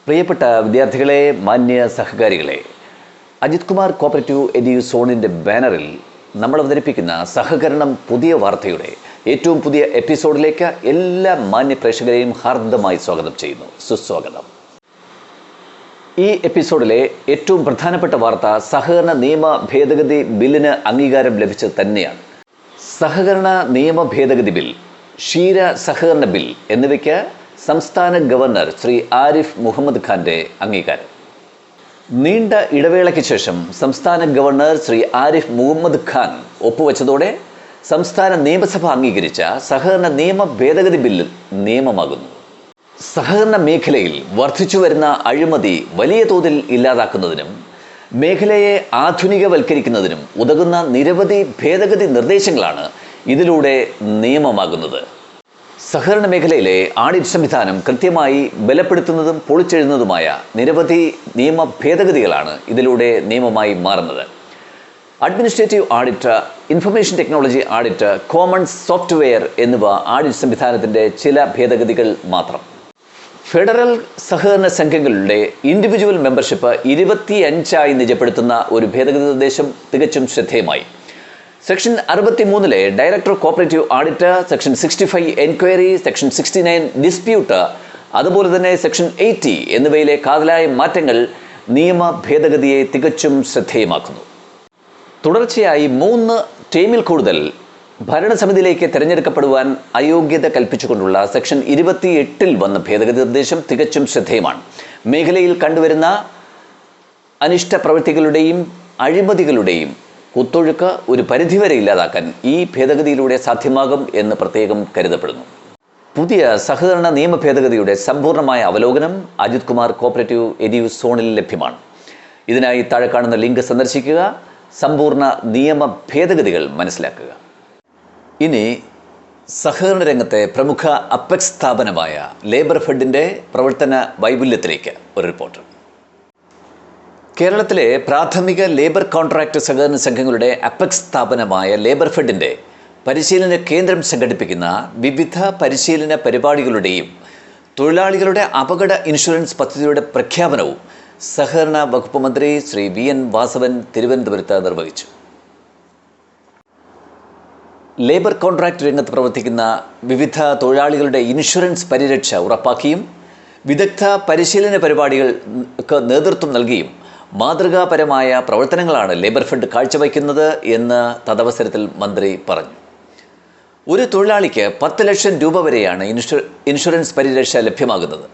പ്രിയപ്പെട്ട വിദ്യാർത്ഥികളെ, മാന്യ സഹകാരികളെ, അജിത് കുമാർ കോപ്പറേറ്റീവ് എഡ്യൂ സോണിൻ്റെ ബാനറിൽ നമ്മൾ അവതരിപ്പിക്കുന്ന സഹകരണം പുതിയ വാർത്തയുടെ ഏറ്റവും പുതിയ എപ്പിസോഡിലേക്ക് എല്ലാ മാന്യ പ്രേക്ഷകരെയും ഹാർദമായി സ്വാഗതം ചെയ്യുന്നു. സുസ്വാഗതം. ഈ എപ്പിസോഡിലെ ഏറ്റവും പ്രധാനപ്പെട്ട വാർത്ത സഹകരണ നിയമ ഭേദഗതി ബില്ലിന് അംഗീകാരം ലഭിച്ചത് തന്നെയാണ്. സഹകരണ നിയമ ഭേദഗതി ബിൽ, ക്ഷീര സഹകരണ ബിൽ എന്നിവയ്ക്ക് സംസ്ഥാന ഗവർണർ ശ്രീ ആരിഫ് മുഹമ്മദ് ഖാന്റെ അംഗീകാരം. നീണ്ട ഇടവേളയ്ക്ക് ശേഷം സംസ്ഥാന ഗവർണർ ശ്രീ ആരിഫ് മുഹമ്മദ് ഖാൻ ഒപ്പുവെച്ചതോടെ സംസ്ഥാന നിയമസഭ അംഗീകരിച്ച സഹകരണ നിയമ ഭേദഗതി ബില്ല് നിയമമാകുന്നു. സഹകരണ മേഖലയിൽ വർദ്ധിച്ചു വരുന്ന അഴിമതി വലിയ തോതിൽ ഇല്ലാതാക്കുന്നതിനും മേഖലയെ ആധുനികവൽക്കരിക്കുന്നതിനും ഉതകുന്ന നിരവധി ഭേദഗതി നിർദ്ദേശങ്ങളാണ് ഇതിലൂടെ നിയമമാകുന്നത്. സഹകരണ മേഖലയിലെ ആഡിറ്റ് സംവിധാനം കൃത്യമായി ബലപ്പെടുത്തുന്നതും പൊളിച്ചെഴുതുന്നതുമായ നിരവധി നിയമ ഭേദഗതികളാണ് ഇതിലൂടെ നിയമമായി മാറുന്നത്. Administrative adit, information technology adit, common software എന്നിവ ആഡിറ്റ് സംവിധാനത്തിൻ്റെ ചില ഭേദഗതികൾ മാത്രം. ഫെഡറൽ സഹകരണ സംഘങ്ങളുടെ ഇൻഡിവിജ്വൽ മെമ്പർഷിപ്പ് 25 നിജപ്പെടുത്തുന്ന ഒരു ഭേദഗതി നിർദ്ദേശം തികച്ചും ശ്രദ്ധേയമായി. Section 63 director cooperative adit, section 65 enquiry, section 69 dispute, അതുപോലെ തന്നെ സെക്ഷൻ 80 എന്നിവയിലെ കാതലായ മാറ്റങ്ങൾ നിയമ ഭേദഗതിയെ തികച്ചും ശ്രദ്ധേയമാക്കുന്നു. തുടർച്ചയായി 3 ടേമിൽ കൂടുതൽ ഭരണസമിതിയിലേക്ക് തിരഞ്ഞെടുക്കപ്പെടുവാൻ അയോഗ്യത കൽപ്പിച്ചുകൊണ്ടുള്ള സെക്ഷൻ 28 വന്ന ഭേദഗതി നിർദ്ദേശം തികച്ചും ശ്രദ്ധേയമാണ്. മേഖലയിൽ കണ്ടുവരുന്ന അനിഷ്ട പ്രവൃത്തികളുടെയും അഴിമതികളുടെയും കുത്തൊഴുക്ക് ഒരു പരിധിവരെ ഇല്ലാതാക്കാൻ ഈ ഭേദഗതിയിലൂടെ സാധ്യമാകും എന്ന് പ്രത്യേകം കരുതപ്പെടുന്നു. പുതിയ സഹകരണ നിയമ ഭേദഗതിയുടെ സമ്പൂർണ്ണമായ അവലോകനം അജിത് കുമാർ കോപ്പറേറ്റീവ് എഡ്യൂ സോണിൽ ലഭ്യമാണ്. ഇതിനായി താഴെ കാണുന്ന ലിങ്ക് സന്ദർശിക്കുക, സമ്പൂർണ്ണ നിയമ ഭേദഗതികൾ മനസ്സിലാക്കുക. ഇനി സഹകരണ രംഗത്തെ പ്രമുഖ അപ്പെക്സ് സ്ഥാപനമായ ലേബർ ഫെഡിൻ്റെ പ്രവർത്തന വൈപുല്യത്തിലേക്ക് ഒരു റിപ്പോർട്ട്. കേരളത്തിലെ പ്രാഥമിക ലേബർ കോൺട്രാക്ട് സഹകരണ സംഘങ്ങളുടെ അപ്പെക്സ് സ്ഥാപനമായ ലേബർ ഫെഡിൻ്റെ പരിശീലന കേന്ദ്രം സംഘടിപ്പിക്കുന്ന വിവിധ പരിശീലന പരിപാടികളുടെയും തൊഴിലാളികളുടെ അപകട ഇൻഷുറൻസ് പദ്ധതിയുടെ പ്രഖ്യാപനവും സഹകരണ വകുപ്പ് മന്ത്രി ശ്രീ VN വാസവൻ തിരുവനന്തപുരത്ത് നിർവഹിച്ചു. ലേബർ കോൺട്രാക്ട് രംഗത്ത് പ്രവർത്തിക്കുന്ന വിവിധ തൊഴിലാളികളുടെ ഇൻഷുറൻസ് പരിരക്ഷ ഉറപ്പാക്കിയും വിദഗ്ധ പരിശീലന പരിപാടികൾക്ക് നേതൃത്വം നൽകിയും മാതൃകാപരമായ പ്രവർത്തനങ്ങളാണ് ലേബർ ഫെഡ് കാഴ്ചവയ്ക്കുന്നത് എന്ന് തദവസരത്തിൽ മന്ത്രി പറഞ്ഞു. ഒരു തൊഴിലാളിക്ക് 10 ലക്ഷം രൂപ വരെയാണ് ഇൻഷുറൻസ് പരിരക്ഷ ലഭ്യമാകുന്നത്.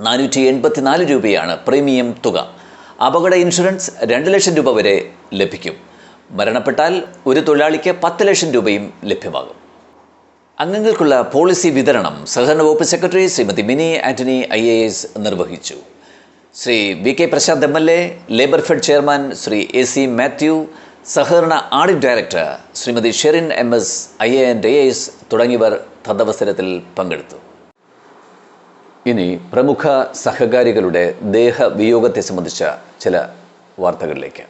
484 രൂപയാണ് പ്രീമിയം തുക. അപകട ഇൻഷുറൻസ് 2 ലക്ഷം രൂപ വരെ ലഭിക്കും. മരണപ്പെട്ടാൽ ഒരു തൊഴിലാളിക്ക് 10 ലക്ഷം രൂപയും ലഭ്യമാകും. അംഗങ്ങൾക്കുള്ള പോളിസി വിതരണം സഹകരണ വകുപ്പ് സെക്രട്ടറി ശ്രീമതി മിനി ആന്റണി IAS നിർവഹിച്ചു. Shri VK Prashanth MLA, Labour Fed chairman Shri AC Mathew, സഹകരണ audit director Shrimati Sherin MS, IAS തുടങ്ങിയവർ തദവസരത്തിൽ പങ്കെടുത്തു. ഇനി പ്രമുഖ സഹകാരികളുടെ ദേഹവിയോഗത്തെ സംബന്ധിച്ച ചില വാർത്തകളിലേക്ക്.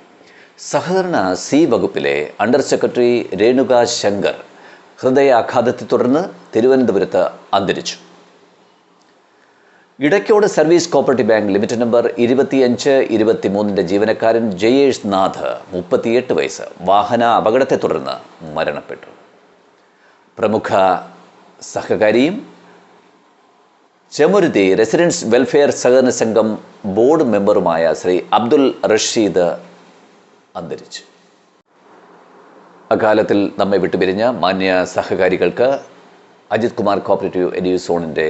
സഹകരണ C വകുപ്പിലെ അണ്ടർ സെക്രട്ടറി രേണുക ശങ്കർ ഹൃദയാഘാതത്തെ തുടർന്ന് തിരുവനന്തപുരത്ത് അന്തരിച്ചു. Edakkode service cooperative bank limited number 2523 ജീവനക്കാരൻ ജയേഷ് നാഥ് 38 വയസ്സ് വാഹന അപകടത്തെ തുടർന്ന് മരണപ്പെട്ടു. പ്രമുഖ സഹകാരിയും ചെമുരുതി റെസിഡൻസ് വെൽഫെയർ സഹകരണ സംഘം ബോർഡ് മെമ്പറുമായ ശ്രീ അബ്ദുൽ റഷീദ് അന്തരിച്ചു. അകാലത്തിൽ നമ്മെ വിട്ടുപിരിഞ്ഞ മാന്യ സഹകാരികൾക്ക് അജിത് കുമാർ കോപ്പറേറ്റീവ് എഡ്യൂ സോണിൻ്റെ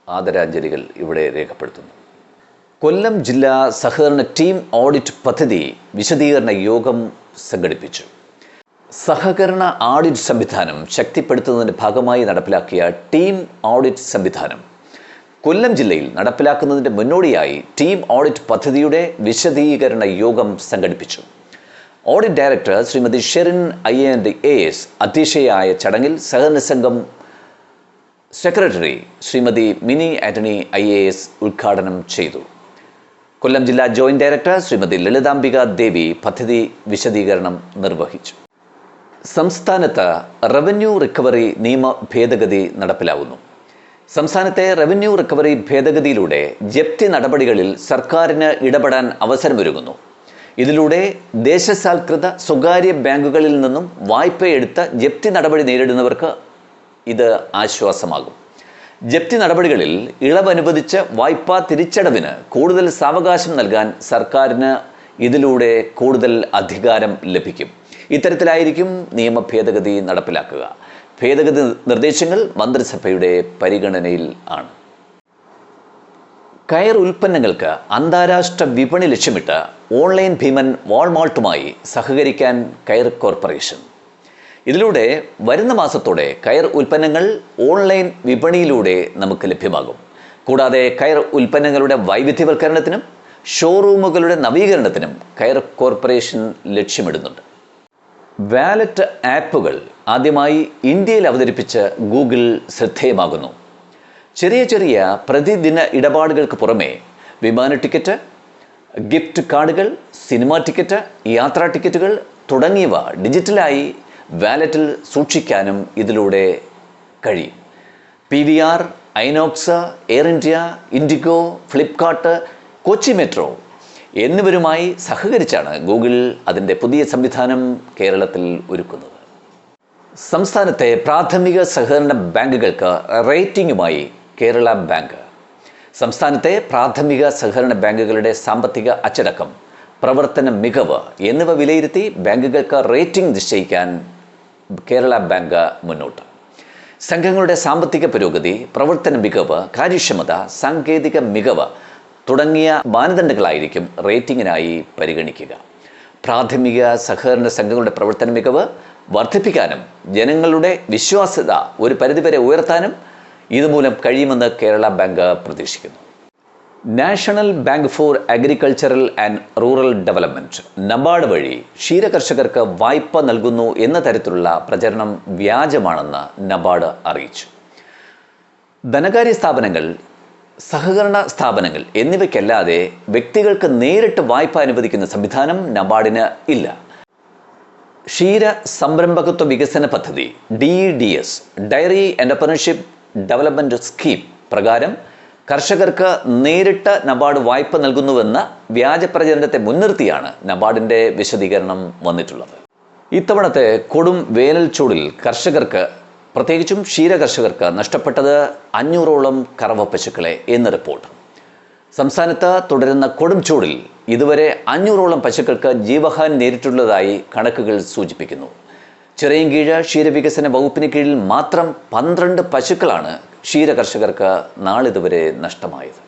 ആദരാഞ്ജലികൾ ഇവിടെ രേഖപ്പെടുത്തുന്നു. കൊല്ലം ജില്ലാ സഹകരണ ടീം ഓഡിറ്റ് പദ്ധതി വിശദീകരണ യോഗം സംഘടിപ്പിച്ചു. സഹകരണ ഓഡിറ്റ് സംവിധാനം ശക്തിപ്പെടുത്തുന്നതിൻ്റെ ഭാഗമായി നടപ്പിലാക്കിയ ടീം ഓഡിറ്റ് സംവിധാനം കൊല്ലം ജില്ലയിൽ നടപ്പിലാക്കുന്നതിൻ്റെ മുന്നോടിയായി ടീം ഓഡിറ്റ് പദ്ധതിയുടെ വിശദീകരണ യോഗം സംഘടിപ്പിച്ചു. Audit director Shrimati Sherin IAS അധ്യക്ഷയായ ചടങ്ങിൽ സഹകരണ സംഘം സെക്രട്ടറി ശ്രീമതി മിനി ആന്റണി IAS ഉദ്ഘാടനം ചെയ്തു. കൊല്ലം ജില്ലാ ജോയിന്റ് ഡയറക്ടർ ശ്രീമതി ലളിതാംബിക ദേവി പദ്ധതി വിശദീകരണം നിർവഹിച്ചു. സംസ്ഥാനത്ത് റവന്യൂ റിക്കവറി നിയമ ഭേദഗതി നടപ്പിലാവുന്നു. സംസ്ഥാനത്തെ റവന്യൂ റിക്കവറി ഭേദഗതിയിലൂടെ ജപ്തി നടപടികളിൽ സർക്കാരിന് ഇടപെടാൻ അവസരമൊരുങ്ങുന്നു. ഇതിലൂടെ ദേശസാൽകൃത സ്വകാര്യ ബാങ്കുകളിൽ നിന്നും വായ്പയെടുത്ത ജപ്തി നടപടി നേരിടുന്നവർക്ക് ഇത് ആശ്വാസമാകും. ജപ്തി നടപടികളിൽ ഇളവനുവദിച്ച വായ്പാ തിരിച്ചടവിന് കൂടുതൽ സാവകാശം നൽകാൻ സർക്കാരിന് ഇതിലൂടെ കൂടുതൽ അധികാരം ലഭിക്കും. ഇത്തരത്തിലായിരിക്കും നിയമ ഭേദഗതി നടപ്പിലാക്കുക. ഭേദഗതി നിർദ്ദേശങ്ങൾ മന്ത്രിസഭയുടെ പരിഗണനയിൽ ആണ്. കയർ ഉൽപ്പന്നങ്ങൾക്ക് അന്താരാഷ്ട്ര വിപണി ലക്ഷ്യമിട്ട് ഓൺലൈൻ ഭീമൻ വാൾമാർട്ടുമായി സഹകരിക്കാൻ കയർ കോർപ്പറേഷൻ. ഇതിലൂടെ വരുന്ന മാസത്തോടെ കയർ ഉൽപ്പന്നങ്ങൾ ഓൺലൈൻ വിപണിയിലൂടെ നമുക്ക് ലഭ്യമാകും. കൂടാതെ കയർ ഉൽപ്പന്നങ്ങളുടെ വൈവിധ്യവൽക്കരണത്തിനും ഷോറൂമുകളുടെ നവീകരണത്തിനും കയർ കോർപ്പറേഷൻ ലക്ഷ്യമിടുന്നുണ്ട്. വാലറ്റ് ആപ്പുകൾ ആദ്യമായി ഇന്ത്യയിൽ അവതരിപ്പിച്ച് ഗൂഗിൾ ശ്രദ്ധേയമാകുന്നു. ചെറിയ ചെറിയ പ്രതിദിന ഇടപാടുകൾക്ക് പുറമെ വിമാന ടിക്കറ്റ്, ഗിഫ്റ്റ് കാർഡുകൾ, സിനിമാ ടിക്കറ്റ്, യാത്രാ ടിക്കറ്റുകൾ തുടങ്ങിയവ ഡിജിറ്റലായി വാലറ്റിൽ സൂക്ഷിക്കാനും ഇതിലൂടെ കഴിയും. PVR, Inox, air India, IndiGo, Flipkart, Kochi metro എന്നിവരുമായി സഹകരിച്ചാണ് ഗൂഗിൾ അതിൻ്റെ പുതിയ സംവിധാനം കേരളത്തിൽ ഒരുക്കുന്നത്. സംസ്ഥാനത്തെ പ്രാഥമിക സഹകരണ ബാങ്കുകൾക്ക് റേറ്റിംഗുമായി കേരള ബാങ്ക്. സംസ്ഥാനത്തെ പ്രാഥമിക സഹകരണ ബാങ്കുകളുടെ സാമ്പത്തിക അച്ചടക്കം, പ്രവർത്തന മികവ് എന്നിവ വിലയിരുത്തി ബാങ്കുകൾക്ക് റേറ്റിംഗ് നിശ്ചയിക്കാൻ കേരള ബാങ്ക് മുന്നോട്ട്. സംഘങ്ങളുടെ സാമ്പത്തിക പുരോഗതി, പ്രവർത്തന മികവ്, കാര്യക്ഷമത, സാങ്കേതിക മികവ് തുടങ്ങിയ മാനദണ്ഡങ്ങളായിരിക്കും റേറ്റിംഗിനായി പരിഗണിക്കുക. പ്രാഥമിക സഹകരണ സംഘങ്ങളുടെ പ്രവർത്തന മികവ് വർദ്ധിപ്പിക്കാനും ജനങ്ങളുടെ വിശ്വാസ്യത ഒരു പരിധിവരെ ഉയർത്താനും ഇതുമൂലം കഴിയുമെന്ന് കേരള ബാങ്ക് പ്രതീക്ഷിക്കുന്നു. National bank for agricultural and rural development NABARD വഴി ക്ഷീരകർഷകർക്ക് വായ്പ നൽകുന്നു എന്ന തരത്തിലുള്ള പ്രചരണം വ്യാജമാണെന്ന് നബാർഡ് അറിയിച്ചു. ധനകാര്യ സ്ഥാപനങ്ങൾ, സഹകരണ സ്ഥാപനങ്ങൾ എന്നിവയ്ക്കല്ലാതെ വ്യക്തികൾക്ക് നേരിട്ട് വായ്പ അനുവദിക്കുന്ന സംവിധാനം നബാർഡിന് ഇല്ല. ക്ഷീര സംരംഭകത്വ വികസന പദ്ധതി DEDS dairy entrepreneurship development scheme പ്രകാരം കർഷകർക്ക് നേരിട്ട് നബാർഡ് വായ്പ നൽകുന്നുവെന്ന വ്യാജ പ്രചരണത്തെ മുൻനിർത്തിയാണ് നബാർഡിൻ്റെ വിശദീകരണം വന്നിട്ടുള്ളത്. ഇത്തവണത്തെ കൊടും വേനൽ ചൂടിൽ കർഷകർക്ക്, പ്രത്യേകിച്ചും ക്ഷീരകർഷകർക്ക് നഷ്ടപ്പെട്ടത് 500ഓളം കറവ പശുക്കളെ എന്ന് റിപ്പോർട്ട്. സംസ്ഥാനത്ത് തുടരുന്ന കൊടും ചൂടിൽ ഇതുവരെ 500ഓളം പശുക്കൾക്ക് ജീവഹാനി നേരിട്ടുള്ളതായി കണക്കുകൾ സൂചിപ്പിക്കുന്നു. ചിറയൻകീഴ് ക്ഷീരവികസന വകുപ്പിന് കീഴിൽ മാത്രം 12 പശുക്കളാണ് ക്ഷീരകർഷകർക്ക് നാളിതുവരെ നഷ്ടമായത്.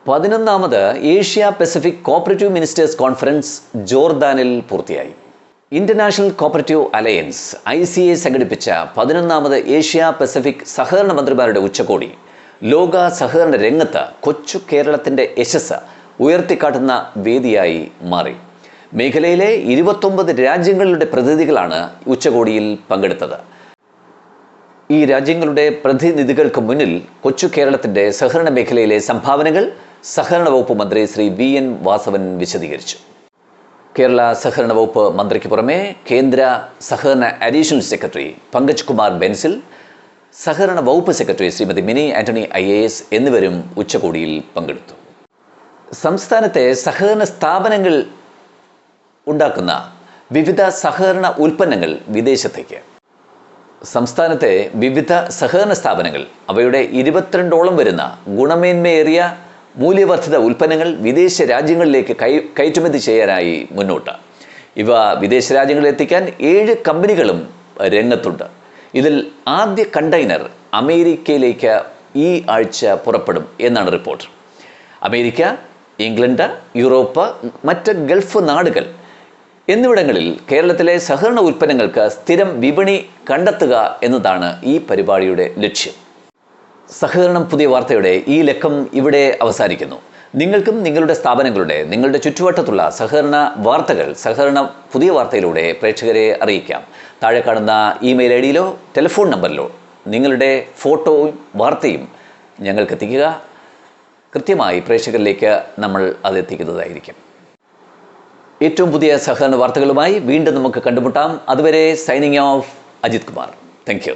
11ാമത് Asia Pacific cooperative ministers conference ജോർദാനിൽ പൂർത്തിയായി. ഇന്റർനാഷണൽ കോപ്പറേറ്റീവ് അലയൻസ് ICA സംഘടിപ്പിച്ച 11ാമത് ഏഷ്യ പസഫിക് സഹകരണ മന്ത്രിമാരുടെ ഉച്ചകോടി ലോക സഹകരണ രംഗത്ത് കൊച്ചു കേരളത്തിൻ്റെ യശസ് ഉയർത്തിക്കാട്ടുന്ന വേദിയായി മാറി. മേഖലയിലെ 29 രാജ്യങ്ങളുടെ പ്രതിനിധികളാണ് ഉച്ചകോടിയിൽ പങ്കെടുത്തത്. ഈ രാജ്യങ്ങളുടെ പ്രതിനിധികൾക്ക് മുന്നിൽ കൊച്ചു കേരളത്തിൻ്റെ സഹകരണ മേഖലയിലെ സംഭാവനകൾ സഹകരണ വകുപ്പ് മന്ത്രി ശ്രീ VN വാസവൻ വിശദീകരിച്ചു. കേരള സഹകരണ വകുപ്പ് മന്ത്രിക്ക് പുറമെ കേന്ദ്ര സഹകരണ അഡീഷണൽ സെക്രട്ടറി പങ്കജ് കുമാർ ബെൻസിൽ, സഹകരണ വകുപ്പ് സെക്രട്ടറി ശ്രീമതി മിനി ആന്റണി IAS എന്നിവരും ഉച്ചകോടിയിൽ പങ്കെടുത്തു. സംസ്ഥാനത്തെ സഹകരണ സ്ഥാപനങ്ങൾ ഉണ്ടാക്കുന്ന വിവിധ സഹകരണ ഉൽപ്പന്നങ്ങൾ വിദേശത്തേക്ക്. സംസ്ഥാനത്തെ വിവിധ സഹകരണ സ്ഥാപനങ്ങൾ അവയുടെ 22ഓളം വരുന്ന ഗുണമേന്മയേറിയ മൂല്യവർദ്ധിത ഉൽപ്പന്നങ്ങൾ വിദേശ രാജ്യങ്ങളിലേക്ക് കയറ്റുമതി ചെയ്യാനായി മുന്നോട്ട്. ഇവ വിദേശ രാജ്യങ്ങളിൽ എത്തിക്കാൻ 7 കമ്പനികളും രംഗത്തുണ്ട്. ഇതിൽ ആദ്യ കണ്ടെയ്നർ അമേരിക്കയിലേക്ക് ഈ ആഴ്ച പുറപ്പെടും എന്നാണ് റിപ്പോർട്ട്. അമേരിക്ക, ഇംഗ്ലണ്ട്, യൂറോപ്പ്, മറ്റ് ഗൾഫ് നാടുകൾ എന്നിവിടങ്ങളിൽ കേരളത്തിലെ സഹകരണ ഉൽപ്പന്നങ്ങൾക്ക് സ്ഥിരം വിപണി കണ്ടെത്തുക എന്നതാണ് ഈ പരിപാടിയുടെ ലക്ഷ്യം. സഹകരണം പുതിയ വാർത്തയുടെ ഈ ലക്കം ഇവിടെ അവസാനിക്കുന്നു. നിങ്ങൾക്കും നിങ്ങളുടെ സ്ഥാപനങ്ങളുടെ, നിങ്ങളുടെ ചുറ്റുവട്ടത്തുള്ള സഹകരണ വാർത്തകൾ സഹകരണ പുതിയ വാർത്തയിലൂടെ പ്രേക്ഷകരെ അറിയിക്കാം. താഴെ കാണുന്ന ഇമെയിൽ ID-യിലോ ടെലിഫോൺ നമ്പറിലോ നിങ്ങളുടെ ഫോട്ടോയും വാർത്തയും ഞങ്ങൾക്ക് എത്തിക്കുക. കൃത്യമായി പ്രേക്ഷകരിലേക്ക് നമ്മൾ അത് എത്തിക്കുന്നതായിരിക്കും. ഏറ്റവും പുതിയ സഹകരണ വാർത്തകളുമായി വീണ്ടും നമുക്ക് കണ്ടുമുട്ടാം. അതുവരെ signing off Ajith Kumar. Thank U.